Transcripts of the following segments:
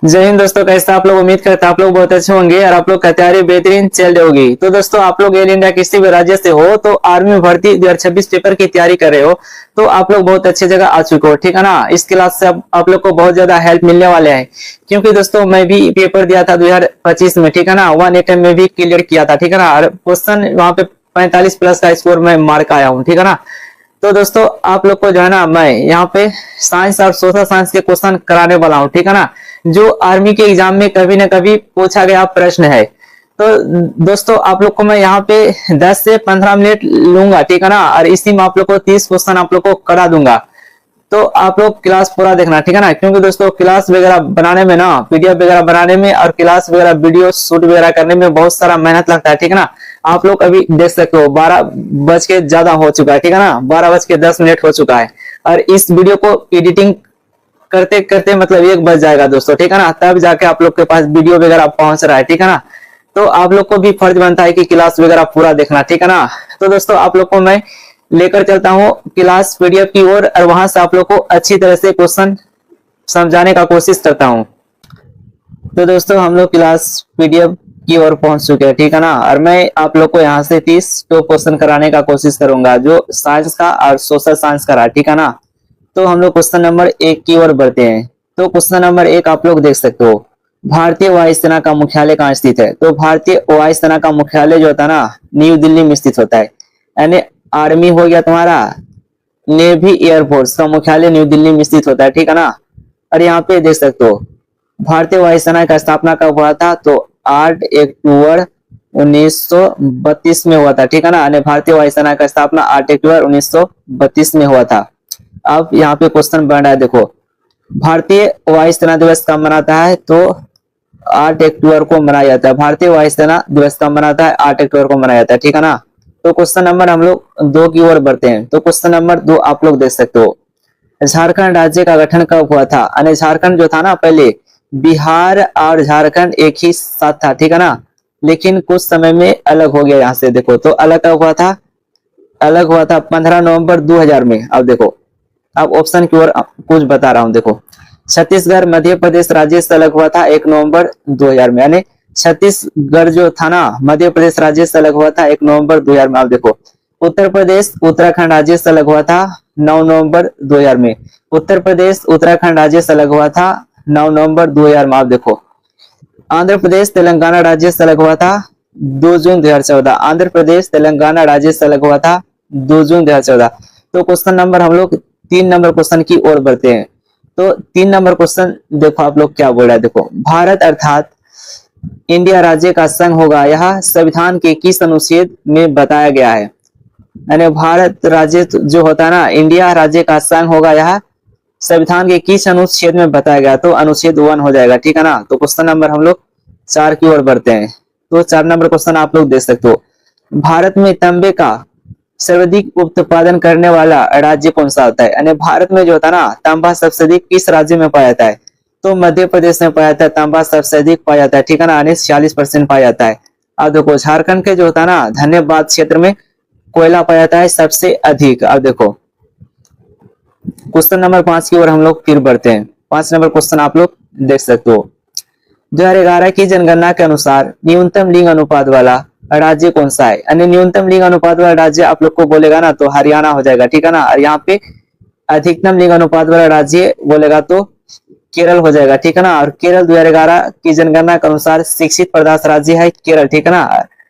जय हिंद दोस्तों, कैसे आप लोग? उम्मीद करते हैं आप लोग बहुत अच्छे होंगे और आप लोग की तैयारी बेहतरीन चल रही होगी। तो दोस्तों, आप लोग एयर इंडिया किसी भी राज्य से हो तो आर्मी भर्ती 2026 पेपर की तैयारी कर रहे हो तो आप लोग बहुत अच्छी जगह आ चुके हो, ठीक है ना। इस क्लास से आप लोग को बहुत ज्यादा हेल्प मिलने वाले है, क्योंकि दोस्तों मैं भी पेपर दिया था 2025 में, ठीक है ना। 1 अटेम्प्ट में भी क्लियर किया था, ठीक है ना। और क्वेश्चन वहां पे 45 प्लस का स्कोर में मार्क आया हूँ, ठीक है ना। तो दोस्तों, आप लोग को जो है ना, मैं यहाँ पे साइंस और सोशल साइंस के क्वेश्चन कराने वाला हूँ, ठीक है ना, जो आर्मी के एग्जाम में कभी ना कभी पूछा गया प्रश्न है। तो दोस्तों, आप लोग को मैं यहाँ पे 10 से 15 मिनट लूंगा, ठीक है ना। और इसी में आप लोग को 30 क्वेश्चन आप लोग को करा दूंगा। तो आप लोग क्लास पूरा देखना, ठीक है ना, क्योंकि दोस्तों क्लास वगैरह बनाने में ना, पीडीएफ वगैरह बनाने में और क्लास वगैरह वीडियो शूट वगैरह करने में बहुत सारा मेहनत लगता है, ठीक है ना। आप लोग अभी देख सकते हो 12 बज के ज्यादा हो चुका है, ठीक है ना, 12 बज के 10 मिनट हो चुका है। और इस वीडियो को एडिटिंग करते करते मतलब 1 बज जाएगा दोस्तों, ठीक है ना, तब जाके आप लोग के पास वीडियो वगैरह पहुंच रहा है, ठीक है ना। तो आप लोग को भी फर्ज बनता है कि क्लास वगैरह पूरा देखना, ठीक है ना। तो दोस्तों, आप लोग को मैं लेकर चलता हूँ क्लास पीडीएफ की ओर और वहां से आप लोग को अच्छी तरह से क्वेश्चन समझाने का कोशिश करता हूँ। तो दोस्तों, हम लोग क्लास पीडीएफ की ओर पहुंच चुके हैं, ठीक है ना। और मैं आप लोग को यहाँ से 30 तो क्वेश्चन कराने का कोशिश करूंगा, जो साइंस का और सोशल साइंस का रहा, ठीक है ना। तो हम लोग क्वेश्चन नंबर 1 की ओर बढ़ते हैं। तो क्वेश्चन नंबर 1 आप लोग देख सकते हो, भारतीय वायुसेना का मुख्यालय कहाँ स्थित है? तो भारतीय वायुसेना का मुख्यालय जो होता है ना, न्यू दिल्ली में स्थित होता है। यानी आर्मी हो गया तुम्हारा, नेवी एयरफोर्स का मुख्यालय न्यू दिल्ली में स्थित होता है, ठीक है ना। और यहाँ पे देख सकते हो, भारतीय वायुसेना का स्थापना कब हुआ था? तो 8 अक्टूबर 1932 में हुआ था, ठीक है ना। यानी भारतीय वायुसेना का स्थापना 8 अक्टूबर 1932 में हुआ था। अब यहाँ पे क्वेश्चन बन रहा है, देखो, भारतीय वायुसेना दिवस कब मनाता है? तो 8 अक्टूबर को मनाया जाता है। भारतीय वायुसेना दिवस कब मनाता है? 8 अक्टूबर को मनाया जाता है, ठीक है ना। तो क्वेश्चन नंबर हम लोग 2 की ओर बढ़ते हैं। तो क्वेश्चन नंबर 2 आप लोग देख सकते हो, झारखंड राज्य का गठन कब हुआ था? यानी झारखंड जो था ना, पहले बिहार और झारखंड एक ही साथ था, ठीक है ना, लेकिन कुछ समय में अलग हो गया। यहाँ से देखो, तो अलग कब हुआ था? अलग हुआ था 15 नवंबर 2000 में। अब देखो, अब ऑप्शन की ओर कुछ बता रहा हूं, देखो, छत्तीसगढ़ मध्य प्रदेश राज्य से अलग हुआ था 1 नवंबर 2000 में। यानी छत्तीसगढ़ जो था ना, मध्य प्रदेश राज्य से अलग हुआ था 1 नवंबर 2000 में। आप देखो, उत्तर प्रदेश उत्तराखंड राज्य से अलग हुआ था 9 नवंबर 2000 में। उत्तर प्रदेश उत्तराखंड राज्य से अलग हुआ था 9 नवंबर 2000 में। आप देखो, आंध्र प्रदेश तेलंगाना राज्य से अलग हुआ था 2 जून 2014। आंध्र प्रदेश तेलंगाना राज्य से अलग हुआ था 2 जून 2014। तो क्वेश्चन नंबर हम लोग 3 नंबर क्वेश्चन की ओर बढ़ते हैं। तो 3 नंबर क्वेश्चन देखो, आप लोग क्या बोल रहा है, देखो, भारत अर्थात इंडिया राज्य का संघ होगा, यह संविधान के किस अनुच्छेद में बताया गया है? यानी भारत राज्य जो होता है ना, इंडिया राज्य का संघ होगा, यह संविधान के किस अनुच्छेद में बताया गया? तो अनुच्छेद 1 हो जाएगा, ठीक है ना। तो क्वेश्चन नंबर हम लोग 4 की ओर बढ़ते हैं। तो 4 नंबर क्वेश्चन आप लोग देख सकते हो, भारत में तांबे का सर्वाधिक उत्पादन करने वाला राज्य कौन सा होता है? यानी भारत में जो होता है ना, तांबा सबसे अधिक किस राज्य में पाया जाता है? तो मध्य प्रदेश में पाया जाता है, तांबा सबसे अधिक पाया जाता है, ठीक है ना, यानी 46% पाया जाता है। अब देखो, झारखंड के जो होता है ना, धन्यवाद क्षेत्र में कोयला पाया जाता है सबसे अधिक। अब देखो, क्वेश्चन नंबर 5 की ओर हम लोग फिर बढ़ते हैं। 5 नंबर क्वेश्चन आप लोग देख सकते हो, 2011 की जनगणना के अनुसार न्यूनतम लिंग अनुपात वाला राज्य कौन सा है? यानी न्यूनतम लिंग अनुपात वाला राज्य आप लोग को बोलेगा ना, तो हरियाणा हो जाएगा, ठीक है ना। और यहाँ पे अधिकतम लिंग अनुपात वाला राज्य बोलेगा तो केरल हो जाएगा, ठीक है ना। और केरल 2011 की जनगणना के अनुसार शिक्षित प्रदेश राज्य है केरल, ठीक है ना।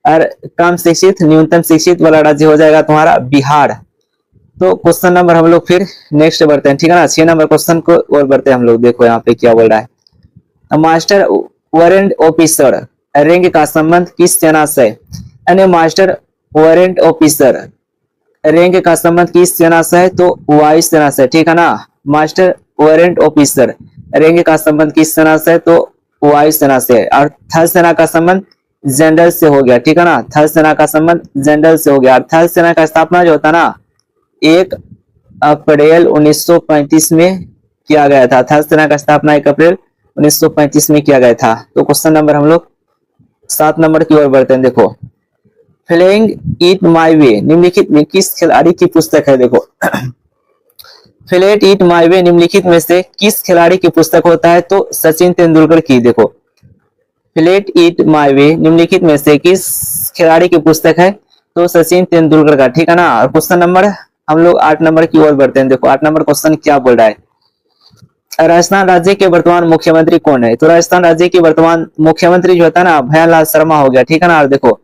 और कम शिक्षित न्यूनतम शिक्षित वाला राज्य हो जाएगा तुम्हारा बिहार। तो क्वेश्चन नंबर हम लोग फिर नेक्स्ट बढ़ते हैं, ठीक है ना। 6 नंबर क्वेश्चन को और बढ़ते हैं हम लोग। देखो यहाँ पे क्या बोल रहा है, मास्टर वारंट ऑफिसर रैंक का संबंध किस सेना से? यानी मास्टर वारंट ऑफिसर रैंक का संबंध किस सेना से है? तो वायु सेना से, ठीक है ना। मास्टर वारंट ऑफिसर रैंक का संबंध किस सेना से? तो वायु सेना से। और थल सेना का संबंध जनरल से हो गया, ठीक है ना। थल सेना का संबंध जनरल से हो गया। और थल सेना का स्थापना जो होता है ना, 1 अप्रैल 1935 में किया गया था। थल सेना का स्थापना 1 अप्रैल 1935 में किया गया था। तो क्वेश्चन नंबर हम लोग 7 नंबर की ओर बढ़ते हैं। देखो, फ्लेइंग इट माई वे निम्नलिखित में किस खिलाड़ी की पुस्तक है? देखो, फ्लेट ईट माई वे निम्नलिखित में से किस खिलाड़ी की पुस्तक होता है? तो सचिन तेंदुलकर की। देखो फ्लेट ईट माई वे निम्नलिखित में से किस खिलाड़ी की पुस्तक है? तो सचिन तेंदुलकर का, ठीक है ना। और क्वेश्चन नंबर हम लोग 8 नंबर की ओर बढ़ते हैं। देखो 8 नंबर क्वेश्चन क्या बोल रहा है, राजस्थान राज्य के वर्तमान मुख्यमंत्री कौन है? तो राजस्थान राज्य के वर्तमान मुख्यमंत्री जो होता है ना, भयनलाल शर्मा हो गया, ठीक है ना। और देखो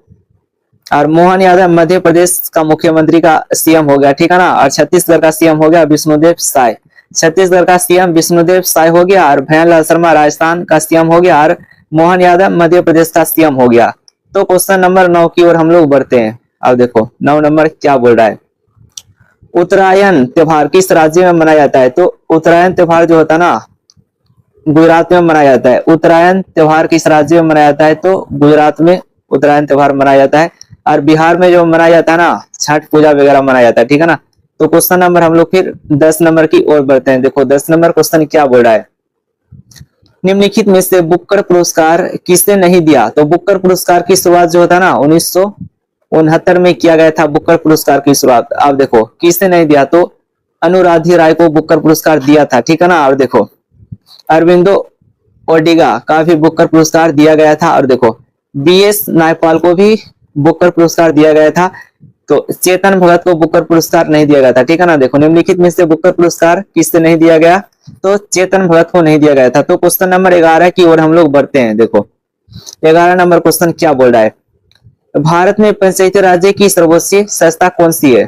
और मोहन यादव मध्य प्रदेश का मुख्यमंत्री का सीएम हो गया, ठीक है ना। और छत्तीसगढ़ का सीएम हो गया विष्णुदेव साय, छत्तीसगढ़ का सीएम विष्णुदेव साय हो गया। और भयनलाल शर्मा राजस्थान का सीएम हो गया और मोहन यादव मध्य प्रदेश का सीएम हो गया। तो क्वेश्चन नंबर 9 की ओर हम लोग बढ़ते हैं। अब देखो 9 नंबर क्या बोल रहा है, उत्तरायण त्योहार किस राज्य में मनाया जाता है? तो उत्तरायण त्योहार जो होता है ना, गुजरात में मनाया जाता है। उत्तरायण त्योहार किस राज्य में मनाया जाता है? तो गुजरात में उत्तरायण त्योहार मनाया जाता है। और बिहार में जो मनाया जाता है ना, छठ पूजा वगैरह मनाया जाता है, ठीक है ना। तो क्वेश्चन नंबर हम लोग फिर 10 नंबर की ओर बढ़ते हैं। देखो 10 नंबर क्वेश्चन क्या बोल रहा है, निम्नलिखित में से बुक्कर पुरस्कार किसने नहीं दिया? तो बुक्कर पुरस्कार की शुरुआत जो होता है ना 1969 में किया गया था। बुक्कर पुरस्कार की शुरुआत आप देखो किसने नहीं दिया? तो अनुराधी राय को बुक्कर पुरस्कार दिया था, ठीक है ना। और देखो अरविंदो ओडिगा का भी बुक्कर पुरस्कार दिया गया था। और देखो बीएस नायपाल को भी बुक्कर पुरस्कार दिया गया था। तो चेतन भगत को बुक्कर पुरस्कार नहीं दिया गया था, ठीक है ना। देखो निम्नलिखित में से बुक्कर पुरस्कार किससे नहीं दिया गया? तो चेतन भगत को नहीं दिया गया था। तो क्वेश्चन नंबर 11 की ओर हम लोग बढ़ते हैं। देखो 11 नंबर क्वेश्चन क्या बोल रहा है, भारत में पंचायती राज्य की सर्वोच्च संस्था कौन सी है?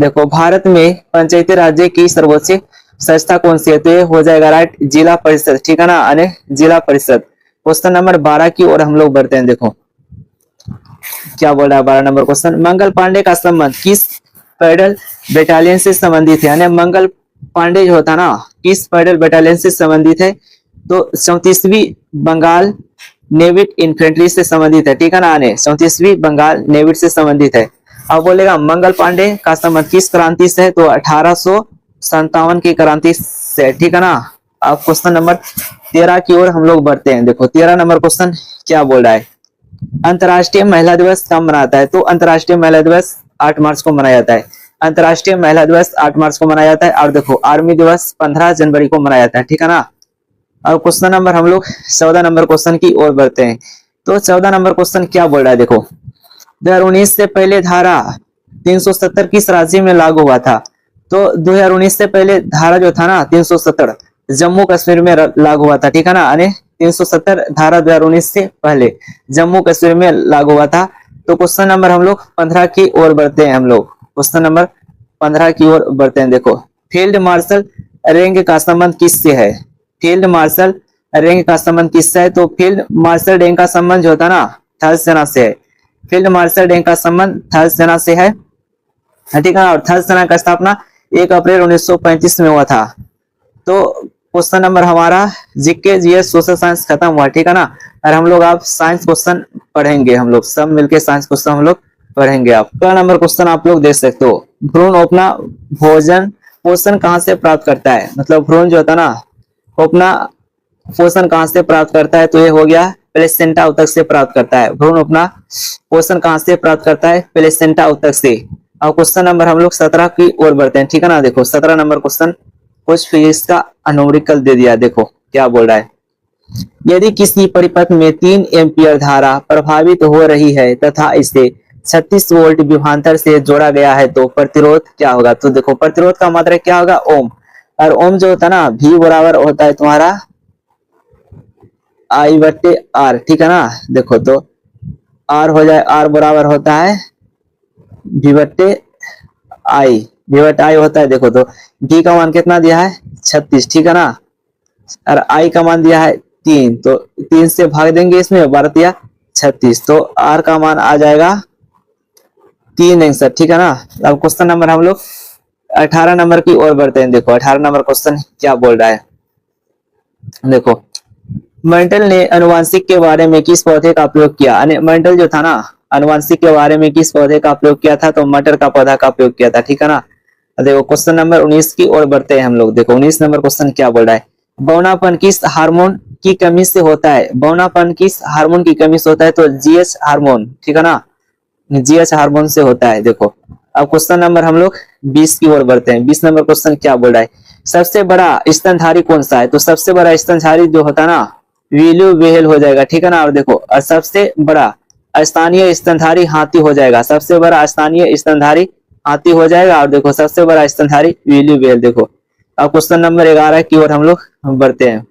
देखो भारत में पंचायती राज्य की सर्वोच्च संस्था कौन सी है? तो ये हो जाएगा राइट, जिला परिषद, ठीक है ना, यानी जिला परिषद। क्वेश्चन नंबर 12 की ओर हम लोग बढ़ते हैं। देखो क्या बोल रहा है 12 नंबर क्वेश्चन, मंगल पांडे का संबंध किस फेडरल बटालियन से संबंधित है? यानी मंगल पांडे जो होता है ना, किस फेडरल बटालियन से संबंधित है? तो 34वीं बंगाल नेविट इन्फेंट्री से संबंधित है, ठीक है ना। 34वीं बंगाल नेविट से संबंधित है। अब बोलेगा मंगल पांडे का संबंध किस क्रांति से है? तो 1857 की क्रांति से, ठीक है ना। अब क्वेश्चन नंबर 13 की ओर हम लोग बढ़ते हैं। देखो 13 नंबर क्वेश्चन क्या बोल रहा है, अंतर्राष्ट्रीय महिला दिवस कब मनाता है? तो अंतर्राष्ट्रीय महिला दिवस 8 मार्च को मनाया जाता है। अंतर्राष्ट्रीय महिला दिवस 8 मार्च को मनाया जाता है। और देखो आर्मी दिवस 15 जनवरी को मनाया जाता है, ठीक है ना। और क्वेश्चन नंबर हम लोग 14 नंबर क्वेश्चन की ओर बढ़ते हैं। तो 14 नंबर क्वेश्चन क्या बोल रहा है, देखो 2019 से पहले धारा 370 किस राज्य में लागू हुआ था? तो 2019 से पहले धारा जो था ना 370 जम्मू कश्मीर में लागू हुआ था, ठीक है ना। यानी 370 धारा 2019 से पहले जम्मू कश्मीर में लागू हुआ था। तो क्वेश्चन नंबर हम लोग 15 की ओर बढ़ते हैं। हम लोग क्वेश्चन नंबर 15 की ओर बढ़ते हैं। देखो फील्ड मार्शल रैंक का संबंध किससे है? फील्ड मार्शल रैंक का संबंध किससे है? तो फील्ड मार्शल रैंक का संबंध जो होता है ना थल सेना से है। फील्ड मार्शल रैंक का संबंध थल सेना से है, ठीक है। और थल सेना का स्थापना 1 अप्रैल 1935 में हुआ था। तो क्वेश्चन नंबर हमारा जीके जीएस सोशल साइंस खत्म हुआ, ठीक है ना। और हम लोग आप साइंस क्वेश्चन पढ़ेंगे, हम लोग सब मिलके साइंस क्वेश्चन हम लोग पढ़ेंगे। आप पहला नंबर क्वेश्चन आप लोग देख सकते हो, भ्रूण अपना भोजन पोषण कहाँ से प्राप्त करता है? मतलब भ्रूण जो होता है ना अपना पोषण कहाँ से प्राप्त करता है? तो ये हो गया प्लेसेंटा ऊतक से प्राप्त करता है। भ्रूण अपना पोषण कहाँ से प्राप्त करता है? प्लेसेंटा ऊतक से। अब क्वेश्चन नंबर हम लोग 17 की ओर बढ़ते हैं, ठीक है ना। देखो 17 नंबर क्वेश्चन कुछ फिजिक्स का अनोरिकल दे दिया। देखो क्या बोल रहा है, यदि किसी परिपथ में 3 एम्पियर धारा प्रभावित हो रही है तथा इसे 36 वोल्ट विभवांतर से जोड़ा गया है तो प्रतिरोध क्या होगा? तो देखो प्रतिरोध का मात्रक क्या होगा? ओम। और ओम जो होता है ना V बराबर होता है तुम्हारा I/R, ठीक है ना। देखो तो R हो जाए, R बराबर होता है V/I, V/I होता है। देखो तो V का मान कितना दिया है 36, ठीक है ना। और I का मान दिया है 3, तो 3 से भाग देंगे इसमें 12 या 36, तो R का मान आ जाएगा 3 ठीक है ना। अब क्वेश्चन नंबर हम लोग 18 नंबर की ओर बढ़ते हैं। देखो 18 नंबर क्वेश्चन क्या बोल रहा है, देखो मेंटल ने अनुवांशिक के बारे में किस पौधे का प्रयोग किया? मेंटल जो था ना अनुवांशिक के बारे में किस पौधे का प्रयोग किया था? तो मटर का पौधा का प्रयोग किया था, ठीक है ना। देखो क्वेश्चन नंबर 19 की ओर बढ़ते हैं हम लोग। देखो 19 नंबर क्वेश्चन क्या बोल रहा है, बौनापन किस हार्मोन की कमी से होता है? बौनापन किस हार्मोन की कमी से होता है? तो जीएच हार्मोन, ठीक है ना, जीएच हार्मोन से होता है। देखो अब क्वेश्चन नंबर हम लोग 20 की ओर बढ़ते हैं। 20 नंबर क्वेश्चन क्या बोल रहा है, सबसे बड़ा स्तनधारी कौन सा है? तो सबसे बड़ा स्तनधारी जो होता है ना वीलू व्हेल हो जाएगा, ठीक है ना। और देखो और सबसे बड़ा स्थानीय स्तनधारी हाथी हो जाएगा, सबसे बड़ा स्थानीय स्तनधारी हाथी हो जाएगा। और देखो सबसे बड़ा स्तनधारी वीलू व्हेल। देखो अब क्वेश्चन नंबर 11 की ओर हम लोग बढ़ते हैं।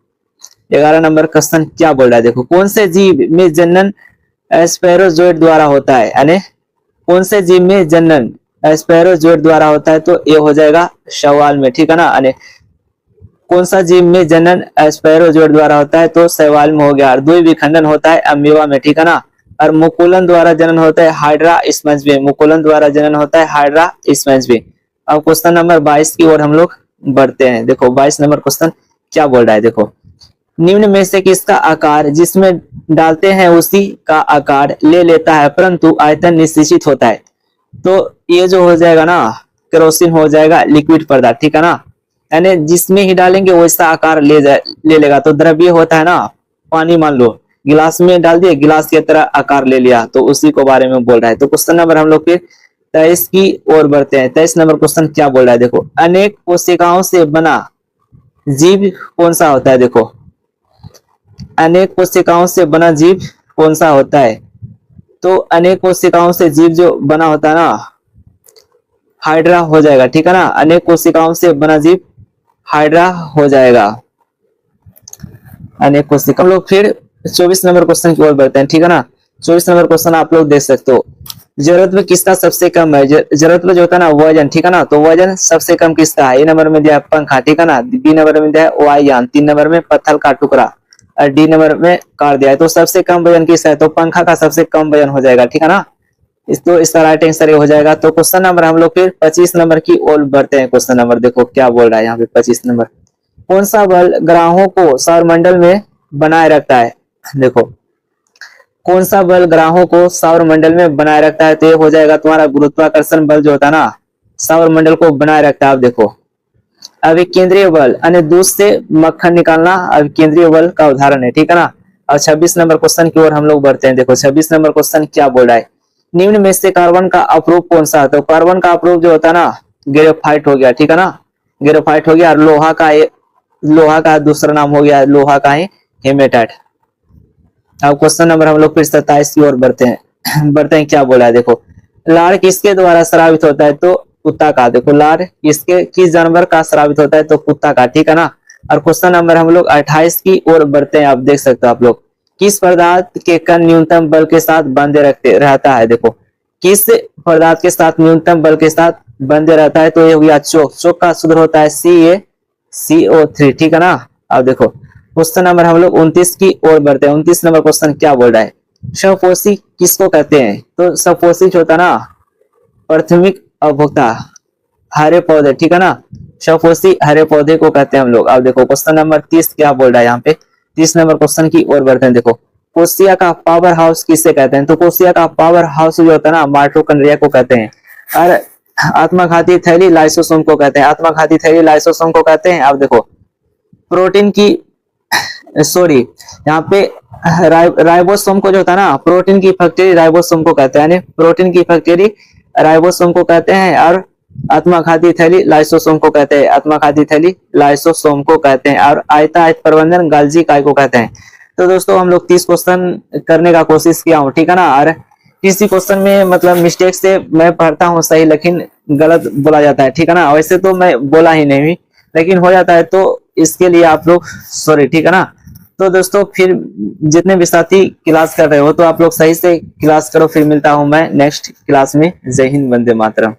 11 नंबर क्वेश्चन क्या बोल रहा है, देखो कौन से जीव में जनन स्पैरोजोइड द्वारा होता है, यानी कौन से जीव में जनन स्पैरोजोइड द्वारा होता है? तो ये हो जाएगा शैवाल में, ठीक है ना। यानी कौन सा जीव में जनन स्पैरोजोइड द्वारा होता है? तो शैवाल में हो गया। और द्विविखंडन होता है अमीबा में, ठीक है ना। और मुकुलन द्वारा जनन होता है हाइड्रा स्पंज में, मुकुलन द्वारा जनन होता है हाइड्रा स्पंज में। अब क्वेश्चन नंबर 22 की ओर हम लोग बढ़ते हैं। देखो 22 नंबर क्वेश्चन क्या बोल रहा है, देखो निम्न में से किसका आकार जिसमें डालते हैं उसी का आकार ले लेता है परंतु आयतन निश्चित होता है? तो ये जो हो जाएगा ना केरोसिन हो जाएगा लिक्विड पदार्थ, ठीक है ना। यानी जिसमें ही डालेंगे वैसा आकार ले लेगा। तो द्रव्य होता है ना पानी, मान लो गिलास में डाल दिए, गिलास की तरह आकार ले लिया, तो उसी को बारे में बोल रहा है। तो क्वेश्चन नंबर हम लोग फिर 23 की ओर बढ़ते हैं। 23 नंबर क्वेश्चन क्या बोल रहा है, देखो अनेक कोशिकाओं से बना जीव कौन सा होता है? देखो अनेक कोशिकाओं से बना जीव कौन सा होता है? तो अनेक कोशिकाओं से जीव जो बना होता है ना हाइड्रा हो जाएगा, ठीक है ना। अनेक कोशिकाओं से बना जीव हाइड्रा हो जाएगा, अनेक कोशिका। हम लोग फिर 24 नंबर क्वेश्चन की ओर बढ़ते हैं, ठीक है ना। 24 नंबर क्वेश्चन आप लोग देख सकते हो, जरूरत किसका सबसे कम है? जरूरत जो होता है ना वजन, ठीक है ना। तो वजन सबसे कम किसका है? ए नंबर में दिया है पंखा, ठीक है ना। बी नंबर में दिया है वायुयान, 3 नंबर में पत्थर का टुकड़ा और डी नंबर में कार दिया है। तो सबसे कम वजन किसका है? तो पंखा का सबसे कम वजन हो जाएगा, ठीक है ना। इसका राइट आंसर ये हो जाएगा। तो क्वेश्चन नंबर हम लोग फिर 25 नंबर की ओर बढ़ते हैं। क्वेश्चन नंबर देखो क्या बोल रहा है यहाँ पे 25 नंबर, कौन सा बल ग्रहों को सौरमंडल में बनाए रखता है? देखो कौन सा बल ग्रहों को सौरमंडल में बनाए रखता है? तो ये हो जाएगा तुम्हारा गुरुत्वाकर्षण बल जो होता है ना सौरमंडल को बनाए रखता है। अब देखो अभिकेंद्रीय बल यानी दूध से मक्खन निकालना अभिकेंद्रीय बल का उदाहरण है, ठीक है ना। और 26 नंबर क्वेश्चन की ओर हम लोग बढ़ते हैं। देखो 26 नंबर क्वेश्चन क्या बोल रहा है, निम्न में से कार्बन का अपरूप कौन सा है? तो कार्बन का अपरूप जो होता है ना ग्रेफाइट हो गया, ठीक है ना। ग्रेफाइट हो गया। और लोहा का दूसरा नाम हो गया लोहा का ही हेमेटाइट। अब क्वेश्चन नंबर हम लोग फिर 27 की ओर बढ़ते हैं क्या बोला है, देखो लार किसके द्वारा स्रावित होता है? तो कुत्ता का। देखो लार किस जानवर का स्रावित होता है? तो कुत्ता का, ठीक है ना। और क्वेश्चन नंबर हम लोग 28 की ओर बढ़ते हैं। आप देख सकते हो आप लोग किस पदार्थ के कण न्यूनतम बल के साथ बंधे रहता है? देखो किस पदार्थ के साथ न्यूनतम बल के साथ बंधे रहता है? तो ये हो गया चोक। चोक का सूत्र होता है CaCO3, ठीक है ना। अब देखो क्वेश्चन नंबर हम लोग 29 की ओर बढ़ते हैं। 29 नंबर क्वेश्चन क्या बोल रहा है, स्वपोषी किसको कहते हैं? तो स्वपोषी जो होता है ना प्राथमिक अवभोक्ता हरे पौधे, ठीक है ना। स्वपोषी हरे पौधे को कहते हैं हम लोग। अब देखो क्वेश्चन नंबर 30 क्या बोल रहा है यहाँ पे, 30 नंबर क्वेश्चन की ओर बढ़ते हैं। देखो कोशिका का पावर हाउस किसे कहते हैं? तो कोशिका का पावर हाउस जो होता है ना माइटोकॉन्ड्रिया को कहते हैं। और आत्मघाती थैली लाइसोसोम को कहते हैं। आत्मघाती थैली लाइसोसोम को कहते हैं। अब देखो प्रोटीन की यहाँ पे राइबोसोम को जो होता है ना प्रोटीन की फैक्ट्री राइबोसोम को कहते हैं, यानी प्रोटीन की फैक्ट्री राइबोसोम को कहते हैं। और आत्मघाती थैली लाइसोसोम को कहते हैं। आत्मघाती थैली लाइसोसोम को कहते हैं। और आयतायत प्रबंधन गाल्जी काय को कहते हैं। तो दोस्तों हम लोग 30 क्वेश्चन करने का कोशिश किया हूँ, ठीक है ना। और किसी क्वेश्चन में मतलब मिस्टेक से मैं पढ़ता हूँ सही लेकिन गलत बोला जाता है, ठीक है ना। वैसे तो मैं बोला ही नहीं लेकिन हो जाता है, तो इसके लिए आप लोग सॉरी, ठीक है ना। तो दोस्तों फिर जितने भी साथी क्लास कर रहे हो तो आप लोग सही से क्लास करो। फिर मिलता हूं मैं नेक्स्ट क्लास में। जय हिंद, वंदे मातरम।